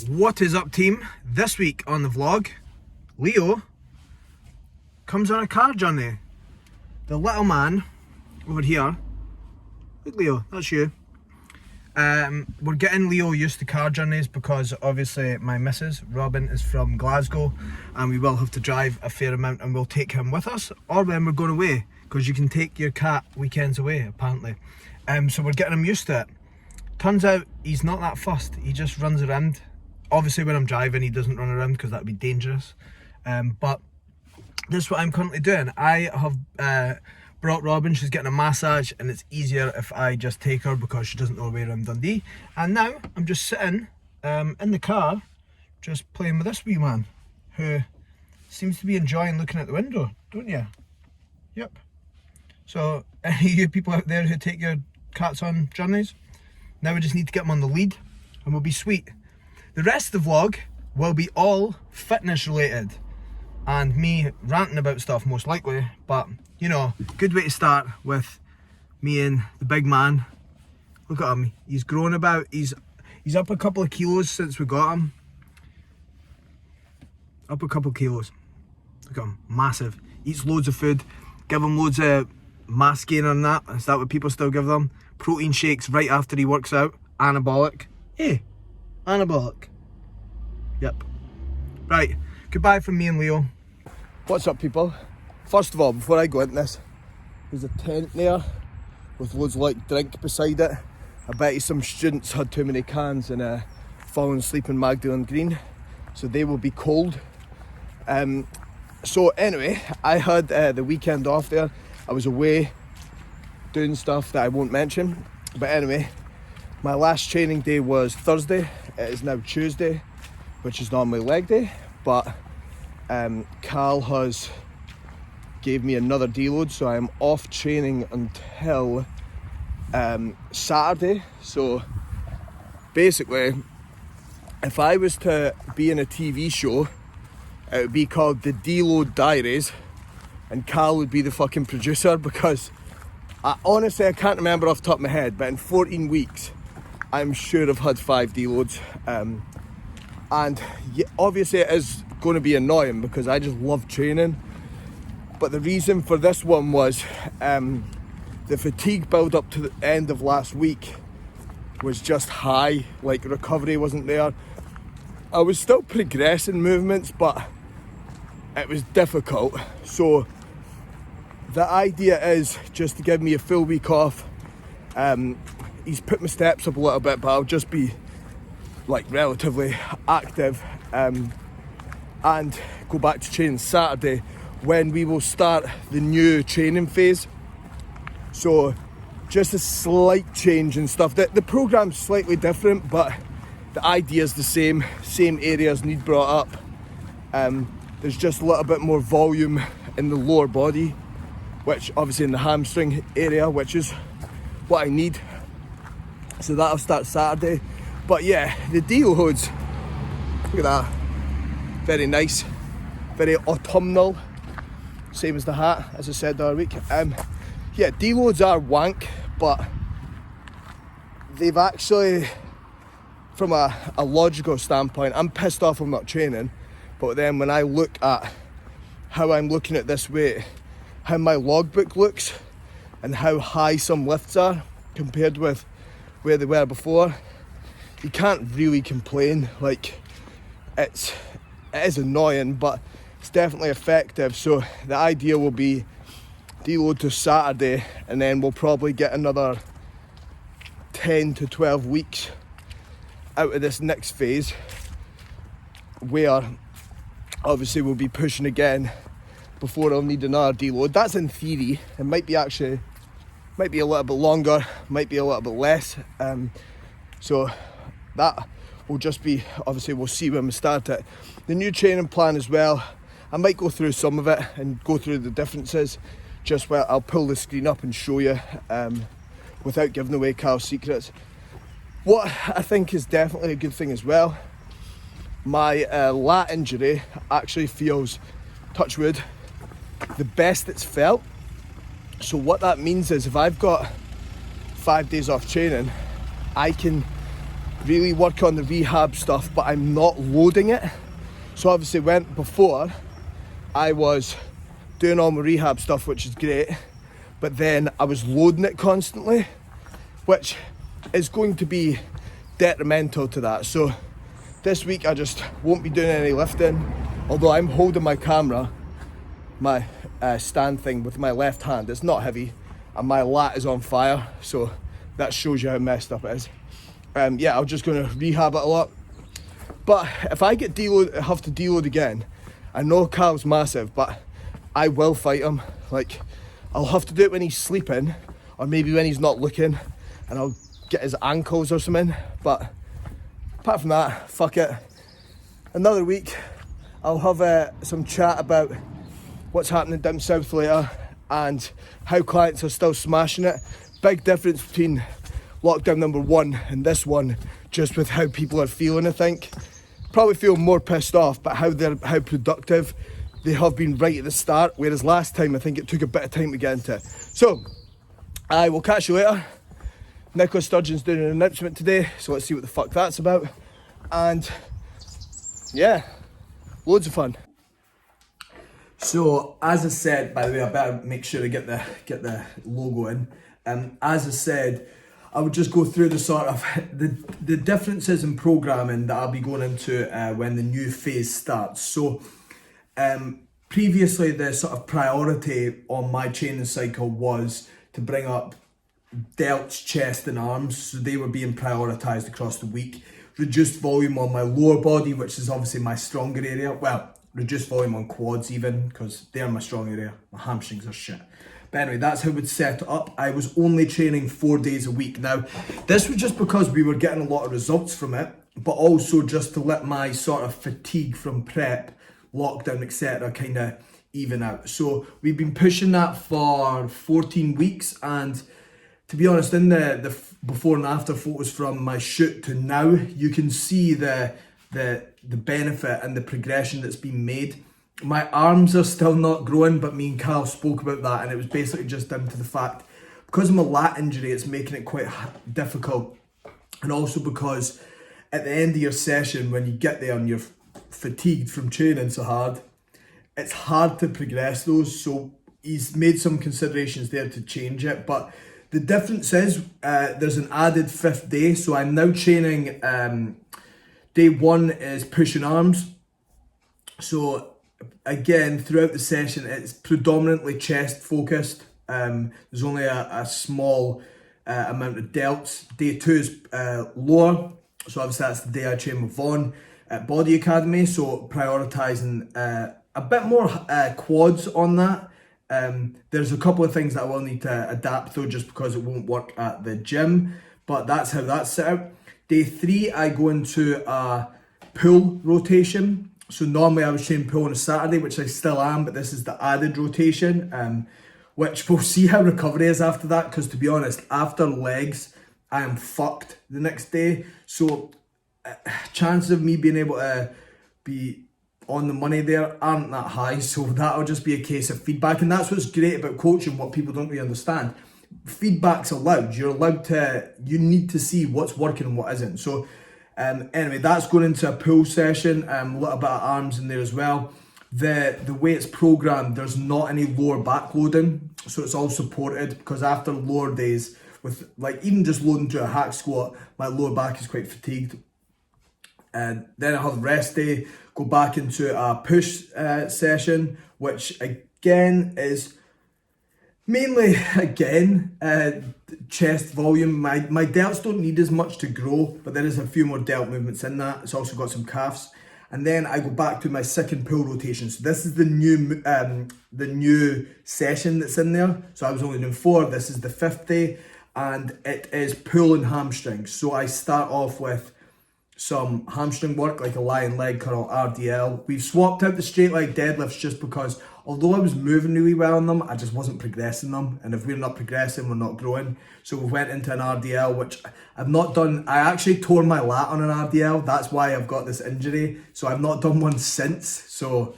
What is up, team? This week on the vlog, Leo comes on a car journey. The little man over here, look Leo, that's you. We're getting Leo used to car journeys because obviously my missus, Robin, is from Glasgow and we will have to drive a fair amount, and we'll take him with us or when we're going away, because you can take your cat weekends away apparently. So we're getting him used to it. Turns out he's not that fussed, he just runs around. Obviously when I'm driving he doesn't run around because that would be dangerous. But this is what I'm currently doing. I have brought Robin, she's getting a massage, and it's easier if I just take her because she doesn't know the way around Dundee. And now I'm just sitting in the car just playing with this wee man who seems to be enjoying looking out the window, don't you? Yep. So any of you people out there who take your cats on journeys, now we just need to get them on the lead and we'll be sweet. The rest of the vlog will be all fitness related and me ranting about stuff most likely, but you know, good way to start with me and the big man. Look at him, he's grown about, he's up a couple of kilos since we got him. Up a couple of kilos. Look at him, massive. Eats loads of food, give him loads of mass gainer and that. Is that what people still give them? Protein shakes right after he works out, anabolic. Hey, anabolic. Yep. Right, goodbye from me and Leo. What's up, people? First of all, before I go into this, there's a tent there with loads of like drink beside it. I bet you some students had too many cans and fallen asleep in Magdalen Green, so they will be cold. So anyway, I had the weekend off there. I was away doing stuff that I won't mention, but anyway, my last training day was Thursday. It is now Tuesday, which is normally leg day, but Carl has gave me another deload, so I'm off training until Saturday. So basically, if I was to be in a TV show, it would be called The Deload Diaries, and Carl would be the fucking producer, because honestly I can't remember off the top of my head, but in 14 weeks I'm sure I've had 5 deloads, and yeah, obviously it is going to be annoying because I just love training. But the reason for this one was the fatigue build up to the end of last week was just high, like recovery wasn't there. I was still progressing movements, but it was difficult. So the idea is just to give me a full week off. He's put my steps up a little bit, but I'll just be like relatively active and go back to training Saturday, when we will start the new training phase. So just a slight change and stuff. The program's slightly different, but the idea is the same areas need brought up. There's just a little bit more volume in the lower body, which obviously in the hamstring area, which is what I need. So that'll start Saturday. But yeah, the deloads, look at that, very nice, very autumnal. Same as the hat, as I said the other week. Yeah, deloads are wank, but they've actually, from a logical standpoint, I'm pissed off I'm not training, but then when I look at how I'm looking at this weight, how my logbook looks, and how high some lifts are compared with where they were before, you can't really complain. Like, it is annoying, but it's definitely effective. So the idea will be deload to Saturday, and then we'll probably get another 10 to 12 weeks out of this next phase, where obviously we'll be pushing again before I'll need another deload. That's in theory. It might be a little bit longer, might be a little bit less. So that will just be, obviously we'll see when we start it. The new training plan as well, I might go through some of it and go through the differences, just where I'll pull the screen up and show you without giving away Carl's secrets. What I think is definitely a good thing as well, my lat injury actually feels, touch wood, the best it's felt. So what that means is if I've got 5 days off training, I can really work on the rehab stuff, but I'm not loading it. So obviously before I was doing all my rehab stuff, which is great, but then I was loading it constantly, which is going to be detrimental to that. So this week I just won't be doing any lifting, although I'm holding my camera, my stand thing, with my left hand. It's not heavy and my lat is on fire, so that shows you how messed up it is. Yeah, I'm just going to rehab it a lot. But if I have to deload again, I know Cal's massive, but I will fight him. Like, I'll have to do it when he's sleeping, or maybe when he's not looking, and I'll get his ankles or something. But apart from that, fuck it. Another week, I'll have some chat about what's happening down south later and how clients are still smashing it. Big difference between lockdown number 1 and this one, just with how people are feeling, I think. Probably feel more pissed off, but how productive they have been right at the start, whereas last time I think it took a bit of time to get into it. So I will catch you later. Nicola Sturgeon's doing an announcement today, so let's see what the fuck that's about. And yeah, loads of fun. So as I said, by the way, I better make sure to get the logo in. As I said, I would just go through the sort of the differences in programming that I'll be going into when the new phase starts. So previously, the sort of priority on my training cycle was to bring up delts, chest and arms, so they were being prioritised across the week. Reduced volume on my lower body, which is obviously my stronger area. Well, reduced volume on quads even, because they're my strong area. My hamstrings are shit. But anyway, that's how we'd set it up. I was only training 4 days a week. Now, this was just because we were getting a lot of results from it, but also just to let my sort of fatigue from prep, lockdown, etc. kind of even out. So we've been pushing that for 14 weeks, and to be honest, in the before and after photos from my shoot to now, you can see the benefit and the progression that's been made. My arms are still not growing, but me and Cal spoke about that, and it was basically just down to the fact, because of my lat injury, it's making it quite difficult, and also because at the end of your session, when you get there and you're fatigued from training so hard, it's hard to progress those. So he's made some considerations there to change it, but the difference is there's an added 5th day. So I'm now training, day 1 is pushing arms. So again, throughout the session, it's predominantly chest focused. There's only a small amount of delts. Day 2 is lower. So obviously that's the day I train with Vaughn at Body Academy. So prioritising a bit more quads on that. There's a couple of things that I will need to adapt though, just because it won't work at the gym, but that's how that's set out. Day 3, I go into a pull rotation. So normally I was training pull on a Saturday, which I still am, but this is the added rotation, which we'll see how recovery is after that, because to be honest, after legs, I am fucked the next day. So chances of me being able to be on the money there aren't that high, so that'll just be a case of feedback. And that's what's great about coaching, what people don't really understand. Feedback's allowed. You need to see what's working and what isn't. So anyway, that's going into a pull session, a little bit of arms in there as well. The way it's programmed, there's not any lower back loading, so it's all supported, because after lower days, with like even just loading to a hack squat, my lower back is quite fatigued. And then I have rest day, go back into a push session, which again is mainly chest volume. My delts don't need as much to grow, but there is a few more delt movements in that. It's also got some calves. And then I go back to my second pull rotation. So this is the new session that's in there. So I was only doing 4. This is the 5th day, and it is pull and hamstrings. So I start off with some hamstring work, like a lying leg curl, RDL. We've swapped out the straight leg deadlifts just because, although I was moving really well on them, I just wasn't progressing them. And if we're not progressing, we're not growing. So we went into an RDL, which I've not done. I actually tore my lat on an RDL. That's why I've got this injury. So I've not done one since. So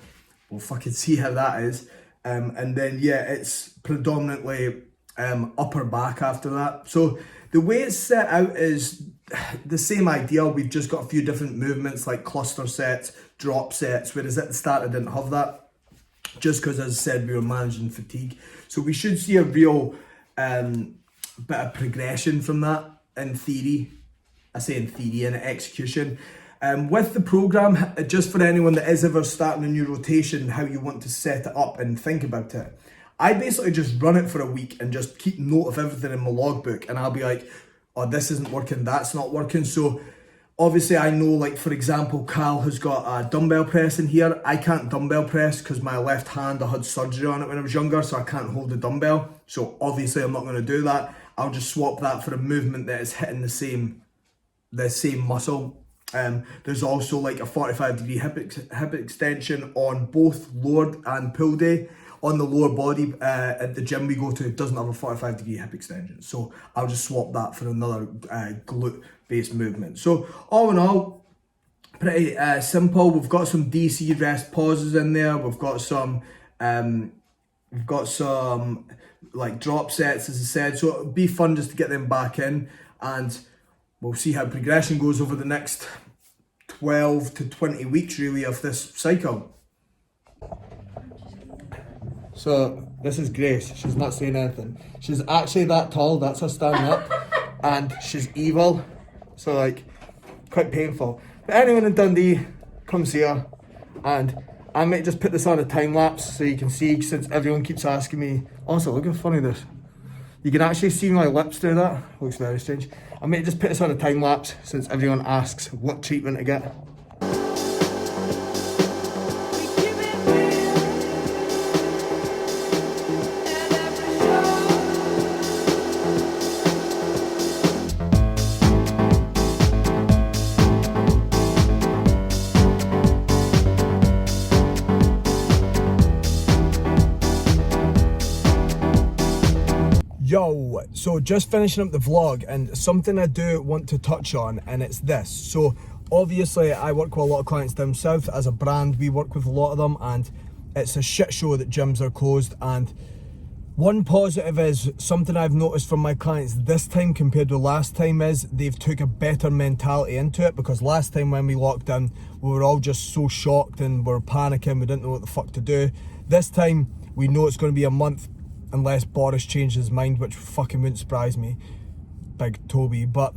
we'll fucking see how that is. And then, yeah, it's predominantly upper back after that. So the way it's set out is the same idea. We've just got a few different movements like cluster sets, drop sets, whereas at the start I didn't have that, just because, as I said, we were managing fatigue. So we should see a real bit of progression from that in theory. I say in theory, in execution. With the program, just for anyone that is ever starting a new rotation, how you want to set it up and think about it. I basically just run it for a week and just keep note of everything in my logbook, and I'll be like, oh, this isn't working, that's not working. So obviously I know, like for example, Cal has got a dumbbell press in here. I can't dumbbell press because my left hand, I had surgery on it when I was younger, so I can't hold the dumbbell. So obviously I'm not going to do that. I'll just swap that for a movement that is hitting the same muscle. There's also like a 45-degree hip extension on both lower and pull day. On the lower body at the gym we go to, it doesn't have a 45-degree hip extension. So I'll just swap that for another glute-based movement. So all in all, pretty simple. We've got some DC rest pauses in there. We've got some like drop sets, as I said. So it'll be fun just to get them back in, and we'll see how progression goes over the next 12 to 20 weeks really of this cycle. So this is Grace, she's not saying anything. She's actually that tall, that's her standing up, and she's evil, so like, quite painful. But anyone in Dundee comes here, and I might just put this on a time lapse so you can see, since everyone keeps asking me. Also, look how funny this. You can actually see my lips through that, looks very strange. I might just put this on a time lapse since everyone asks what treatment to get. Yo, so just finishing up the vlog, and something I do want to touch on, and it's this. So obviously I work with a lot of clients down south. As a brand, we work with a lot of them, and it's a shit show that gyms are closed. And one positive is, something I've noticed from my clients this time compared to last time, is they've took a better mentality into it, because last time when we locked down, we were all just so shocked and we were panicking, we didn't know what the fuck to do. This time we know it's going to be a month unless Boris changes his mind, which fucking wouldn't surprise me, big Toby. But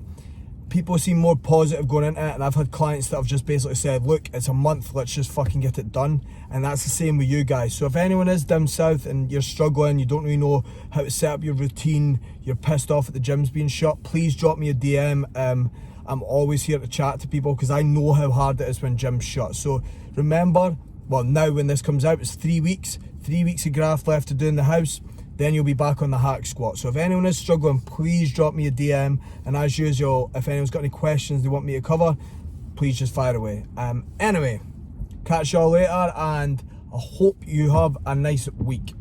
people seem more positive going into it, and I've had clients that have just basically said, look, it's a month, let's just fucking get it done. And that's the same with you guys. So if anyone is down south and you're struggling, you don't really know how to set up your routine, you're pissed off at the gyms being shut, please drop me a DM. I'm always here to chat to people, because I know how hard it is when gyms shut. So remember, well, now when this comes out, it's 3 weeks of graft left to do in the house. Then you'll be back on the hack squat. So if anyone is struggling, please drop me a DM. And as usual, if anyone's got any questions they want me to cover, please just fire away. Anyway, catch y'all later, and I hope you have a nice week.